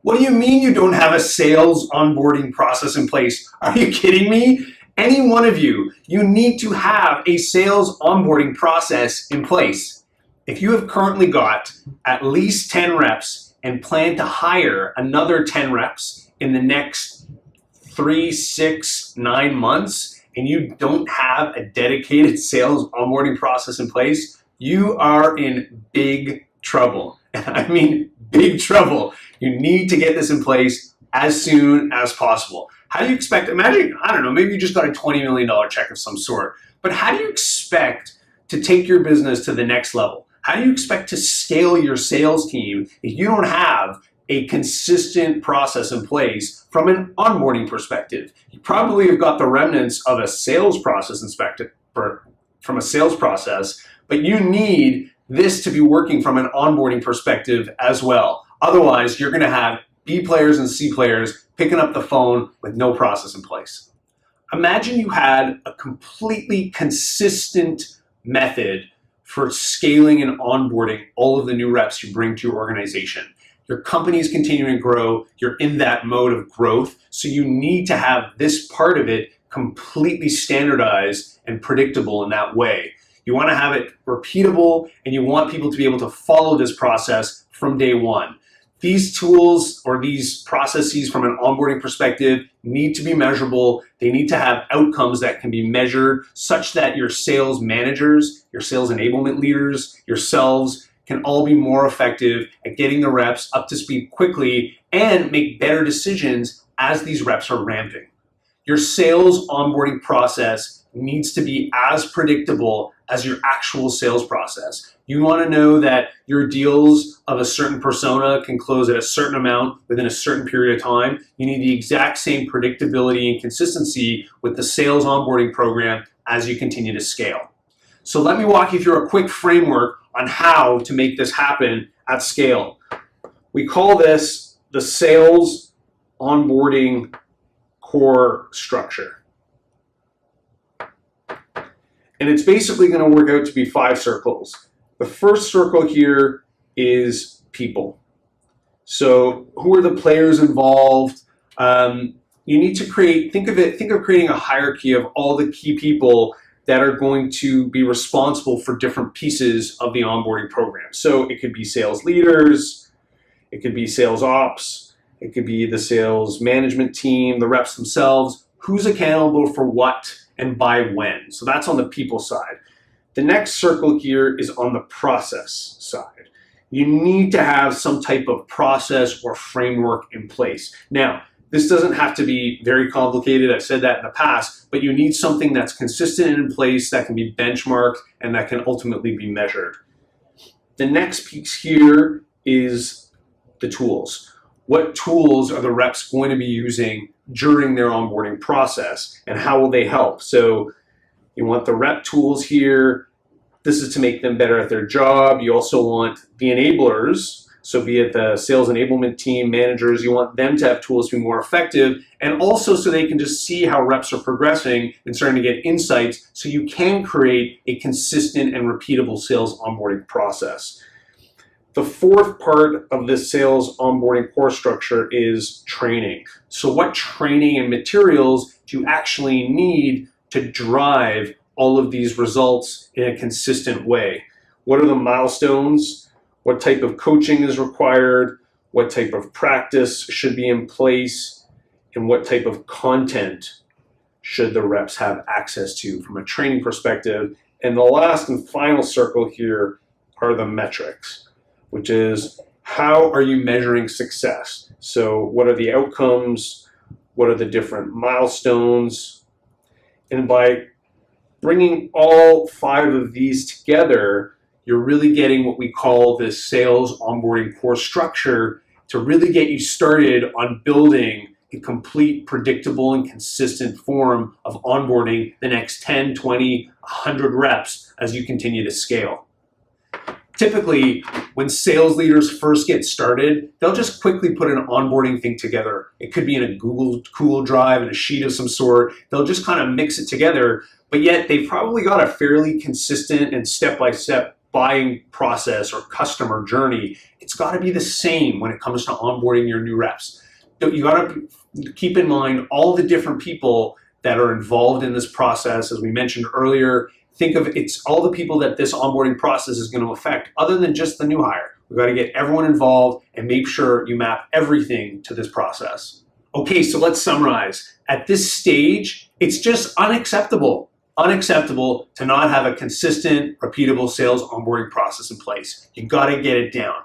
What do you mean you don't have a sales onboarding process in place? Are you kidding me? Any one of you, you need to have a sales onboarding process in place. If you have currently got at least 10 reps and plan to hire another 10 reps in the next 3, 6, 9 months, and you don't have a dedicated sales onboarding process in place, you are in big trouble. I mean, big trouble. You need to get this in place as soon as possible. How do you expect, imagine, I don't know, maybe you just got a $20 million check of some sort, but how do you expect to take your business to the next level? How do you expect to scale your sales team if you don't have a consistent process in place from an onboarding perspective? You probably have got the remnants of a sales process from a sales process, but you need this to be working from an onboarding perspective as well. Otherwise, you're going to have B players and C players picking up the phone with no process in place. Imagine you had a completely consistent method for scaling and onboarding all of the new reps you bring to your organization. Your company is continuing to grow. You're in that mode of growth. So you need to have this part of it completely standardized and predictable in that way. You want to have it repeatable, and you want people to be able to follow this process from day one. These tools or these processes from an onboarding perspective need to be measurable. They need to have outcomes that can be measured such that your sales managers, your sales enablement leaders, yourselves can all be more effective at getting the reps up to speed quickly and make better decisions as these reps are ramping. Your sales onboarding process needs to be as predictable as your actual sales process. You want to know that your deals of a certain persona can close at a certain amount within a certain period of time. You need the exact same predictability and consistency with the sales onboarding program as you continue to scale. So let me walk you through a quick framework on how to make this happen at scale. We call this the sales onboarding core structure. And it's basically going to work out to be 5 circles. The first circle here is people. So who are the players involved? You need to think of creating a hierarchy of all the key people that are going to be responsible for different pieces of the onboarding program. So it could be sales leaders, it could be sales ops, it could be the sales management team, the reps themselves, who's accountable for what and by when. So that's on the people side. The next circle here is on the process side. You need to have some type of process or framework in place. Now, this doesn't have to be very complicated. I've said that in the past, but you need something that's consistent and in place that can be benchmarked and that can ultimately be measured. The next piece here is the tools. What tools are the reps going to be using during their onboarding process, and how will they help? So you want the rep tools here. This is to make them better at their job. You also want the enablers, so be it the sales enablement team, managers, you want them to have tools to be more effective, and also so they can just see how reps are progressing and starting to get insights so you can create a consistent and repeatable sales onboarding process. The fourth part of this sales onboarding core structure is training. So what training and materials do you actually need to drive all of these results in a consistent way? What are the milestones? What type of coaching is required? What type of practice should be in place? And what type of content should the reps have access to from a training perspective? And the last and final circle here are the metrics, which is how are you measuring success? So what are the outcomes? What are the different milestones? And by bringing all 5 of these together, you're really getting what we call this sales onboarding core structure to really get you started on building a complete, predictable, and consistent form of onboarding the next 10, 20, 100 reps as you continue to scale. Typically, when sales leaders first get started, they'll just quickly put an onboarding thing together. It could be in a Google Drive, in a sheet of some sort. They'll just kind of mix it together, but yet they've probably got a fairly consistent and step-by-step buying process or customer journey, it's got to be the same when it comes to onboarding your new reps. You got to keep in mind all the different people that are involved in this process. As we mentioned earlier, think of it's all the people that this onboarding process is going to affect other than just the new hire. We've got to get everyone involved and make sure you map everything to this process. Okay, so let's summarize. At this stage, it's just unacceptable to not have a consistent, repeatable sales onboarding process in place. You got to get it down.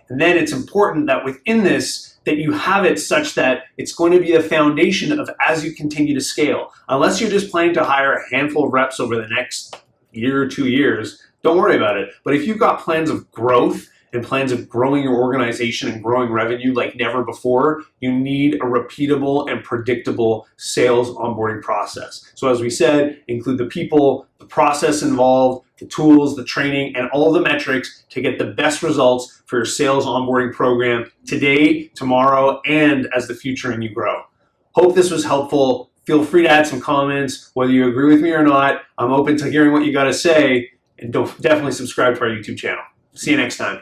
And then it's important that within this, that you have it such that it's going to be the foundation of as you continue to scale. Unless you're just planning to hire a handful of reps over the next year or 2 years, don't worry about it. But if you've got plans of growth and plans of growing your organization and growing revenue like never before, you need a repeatable and predictable sales onboarding process. So as we said, include the people, the process involved, the tools, the training, and all the metrics to get the best results for your sales onboarding program today, tomorrow, and as the future and you grow. Hope this was helpful. Feel free to add some comments, whether you agree with me or not. I'm open to hearing what you got to say, and don't definitely subscribe to our YouTube channel. See you next time.